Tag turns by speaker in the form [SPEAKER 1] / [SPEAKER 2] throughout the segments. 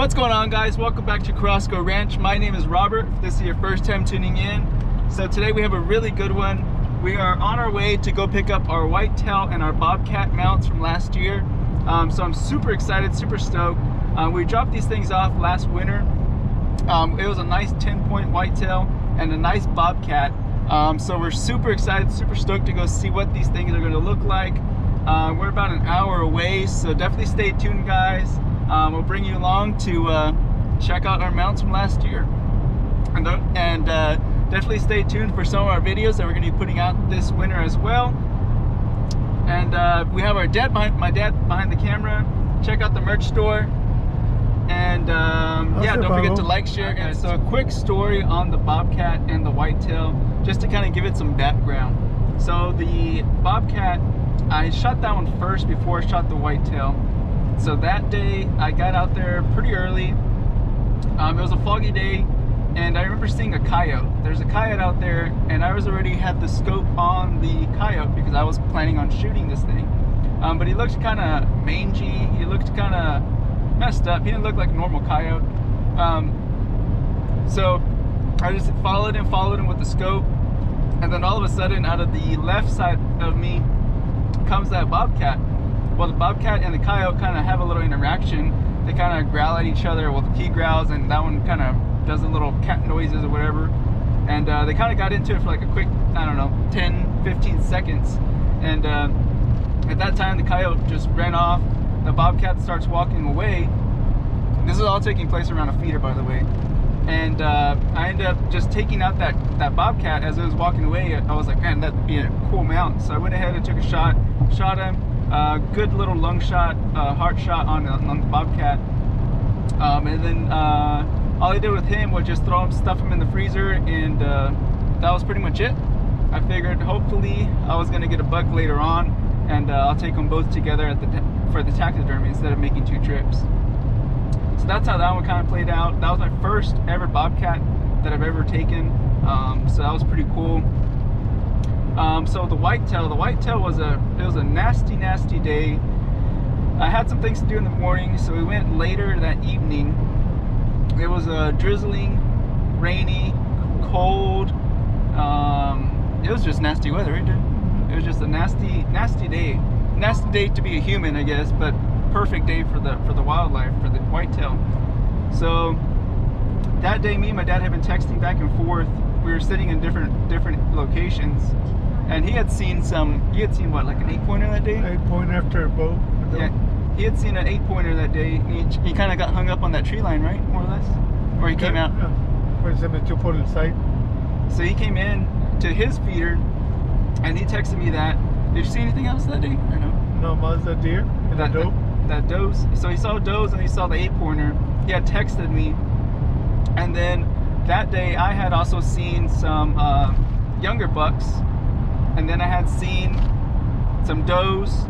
[SPEAKER 1] What's going on, guys? Welcome back to Carrasco Ranch. My name is Robert. If this is your first time tuning in, so today we have a really good one. We are on our way to go pick up our Whitetail and our Bobcat mounts from last year. So I'm super excited, super stoked. We dropped these things off last winter. It was a nice 10-point Whitetail and a nice Bobcat. So we're super excited, super stoked to go see what these things are going to look like. We're about an hour away, so definitely stay tuned, guys. We'll bring you along to check out our mounts from last year, and definitely stay tuned for some of our videos that we're going to be putting out this winter as well. And we have my dad behind the camera. Check out the merch store, and yeah, don't forget to like, share. And so a quick story on the Bobcat and the Whitetail, just to kind of give it some background. So the Bobcat, I shot that one first before I shot the Whitetail. So that day I got out there pretty early. It was a foggy day, and I remember seeing a coyote. There's a coyote out there, and I was already had the scope on the coyote because I was planning on shooting this thing. But he looked kind of mangy. He looked kind of messed up. He didn't look like a normal coyote. So I just followed him with the scope, and then all of a sudden, out of the left side of me comes that Bobcat. Well, the Bobcat and the coyote kind of have a little interaction. They kind of growl at each other. Well, he growls, and that one kind of does the little cat noises or whatever. And they kind of got into it for like a quick, I don't know, 10, 15 seconds. And at that time, the coyote just ran off. The Bobcat starts walking away. This is all taking place around a feeder, by the way. And I ended up just taking out that Bobcat as it was walking away. I was like, man, that'd be a cool mount. So I went ahead and took a shot him. Good little lung shot, heart shot on the Bobcat. And then all I did with him was just stuff him in the freezer, and that was pretty much it. I figured hopefully I was gonna get a buck later on, and I'll take them both together for the taxidermy instead of making 2 trips. So that's how that one kind of played out. That was my first ever Bobcat that I've ever taken. So that was pretty cool. So the Whitetail was a nasty day. I had some things to do in the morning, so we went later that evening. It was drizzling, rainy, cold. It was just nasty weather, right, dude? It was just a nasty day. Nasty day to be a human, I guess, but perfect day for the wildlife, for the Whitetail. So that day, me and my dad had been texting back and forth. We were sitting in different locations, and he had seen what, like an 8-pointer that day?
[SPEAKER 2] 8-pointer after a bow.
[SPEAKER 1] Yeah, he had seen an 8-pointer that day. He kind of got hung up on that tree line, right, more or less, or he came out.
[SPEAKER 2] For example, 2-point sight.
[SPEAKER 1] So he came in to his feeder, and he texted me that. Did you see anything else that day, or no?
[SPEAKER 2] No, was that deer and that doe.
[SPEAKER 1] That does. So he saw does, and he saw the 8-pointer. He had texted me, and then that day I had also seen some younger bucks, and then I had seen some does,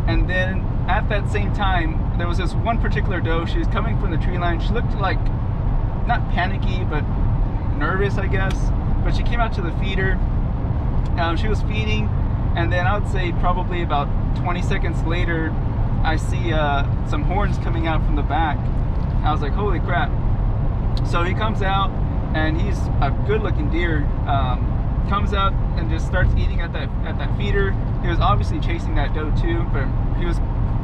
[SPEAKER 1] and then at that same time there was this one particular doe. She was coming from the tree line. She looked like not panicky but nervous, I guess, but she came out to the feeder. She was feeding, and then I would say probably about 20 seconds later I see some horns coming out from the back. I was like, holy crap. So he comes out, and he's a good-looking deer. Comes out and just starts eating at that feeder. He was obviously chasing that doe too, but he was,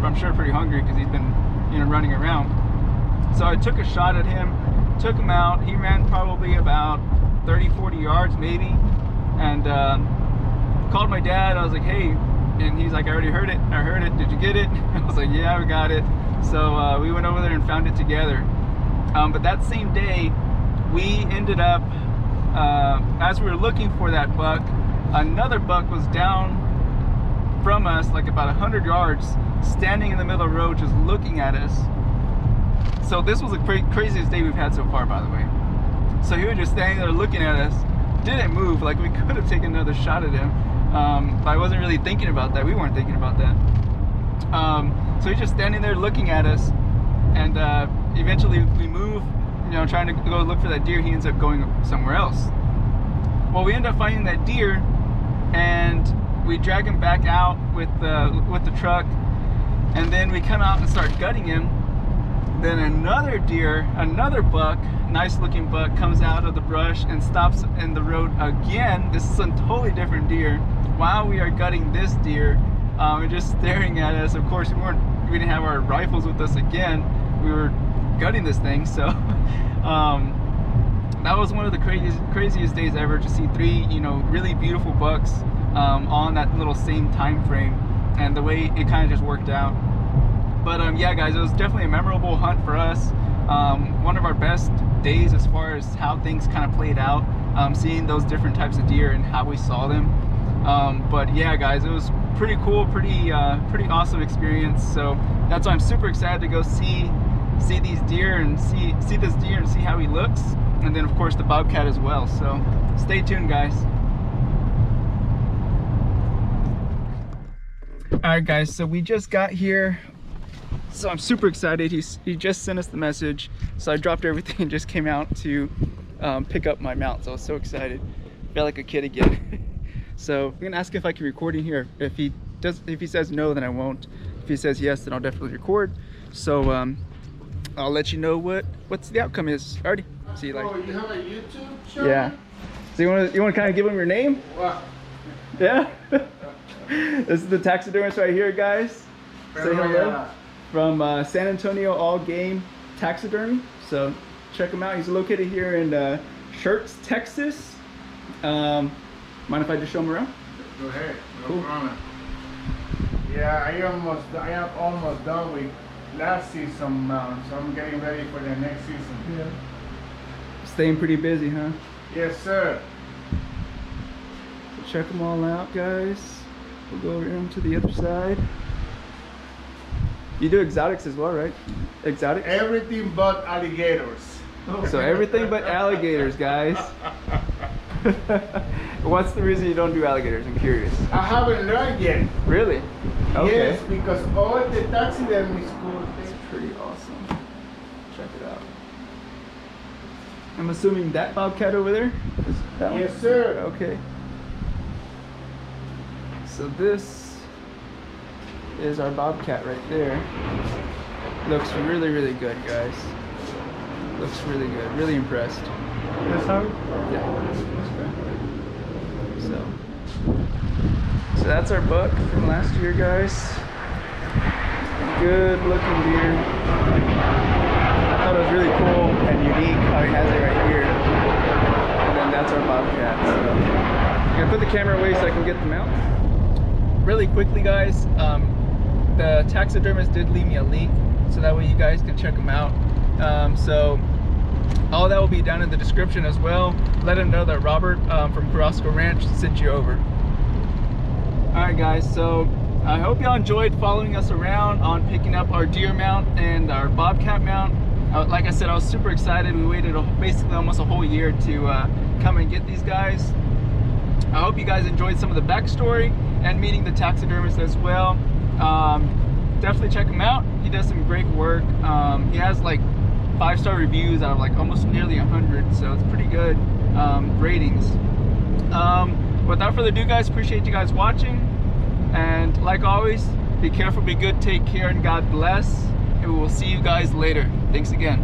[SPEAKER 1] I'm sure, pretty hungry because he's been, running around. So I took a shot at him, took him out. He ran probably about 30-40 yards maybe, and called my dad. I was like, hey, and he's like, I already heard it. I heard it. Did you get it? I was like, yeah, we got it. So we went over there and found it together. But that same day, we ended up, as we were looking for that buck, another buck was down from us, like about 100 yards, standing in the middle of the road, just looking at us. So this was the craziest day we've had so far, by the way. So he was just standing there looking at us, didn't move. Like, we could have taken another shot at him, but I wasn't really thinking about that. We weren't thinking about that. So he's just standing there looking at us, and eventually we move, trying to go look for that deer. He ends up going somewhere else. Well, we end up finding that deer, and we drag him back out with the truck, and then we come out and start gutting him. Then another buck, nice looking buck, comes out of the brush and stops in the road again. This is a totally different deer. While we are gutting this deer, and just staring at us. Of course, we didn't have our rifles with us again. We were gutting this thing, so that was one of the craziest days ever, to see 3, you know, really beautiful bucks on that little same time frame, and the way it kind of just worked out. But yeah, guys, it was definitely a memorable hunt for us. One of our best days as far as how things kind of played out, seeing those different types of deer and how we saw them. But yeah, guys, it was pretty cool, pretty awesome experience. So that's why I'm super excited to go see these deer and see this deer and see how he looks, and then of course the bobcat as well. So stay tuned, guys. All right, guys, so we just got here, so I'm super excited. He just sent us the message, so I dropped everything and just came out to pick up my mount. So I was so excited, felt like a kid again. So I'm gonna ask if I can record in here. If he says no, then I won't. If he says yes, then I'll definitely record. So I'll let you know what's the outcome is. Alrighty. See you later.
[SPEAKER 2] Oh, you have a YouTube channel?
[SPEAKER 1] Yeah. So you want to kind of give him your name?
[SPEAKER 2] Wow.
[SPEAKER 1] Yeah. This is the taxidermist right here, guys. Say hello. From San Antonio All Game Taxidermy. So check him out. He's located here in Shirts, Texas. Mind if I just show him around?
[SPEAKER 2] Go ahead. No
[SPEAKER 1] Cool.
[SPEAKER 2] problem. Yeah, I am almost done with last season mounts. So I'm getting ready for the next season.
[SPEAKER 1] Yeah. Staying pretty busy, huh?
[SPEAKER 2] Yes, sir.
[SPEAKER 1] So check them all out, guys. We'll go around to the other side. You do exotics as well, right? Exotics?
[SPEAKER 2] Everything but alligators.
[SPEAKER 1] So everything but alligators, guys. What's the reason you don't do alligators? I'm curious.
[SPEAKER 2] I haven't learned yet.
[SPEAKER 1] Really? Okay.
[SPEAKER 2] Yes, because all the taxidermy school
[SPEAKER 1] It's pretty awesome. Check it out. I'm assuming that bobcat over there is that one?
[SPEAKER 2] Yes, sir.
[SPEAKER 1] Okay. So this is our bobcat right there. Looks really, really good, guys. Looks really good. Really impressed.
[SPEAKER 2] Yes, sir.
[SPEAKER 1] Yeah. So that's our buck from last year, guys. Good looking deer. I thought it was really cool and unique how he has it right here. And then that's our bobcat. So I'm gonna put the camera away so I can get them out. Really quickly, guys, the taxidermist did leave me a link so that way you guys can check them out. So all that will be down in the description as well. Let him know that Robert from Carrasco Ranch sent you over. Alright, guys, so I hope y'all enjoyed following us around on picking up our deer mount and our bobcat mount. Like I said, I was super excited. We waited basically almost a whole year to come and get these guys. I hope you guys enjoyed some of the backstory and meeting the taxidermist as well. Definitely check him out. He does some great work. He has like 5-star reviews out of like almost nearly 100, so it's pretty good ratings. Without further ado, guys, appreciate you guys watching, and like always, be careful, be good, take care, and God bless, and we will see you guys later. Thanks again.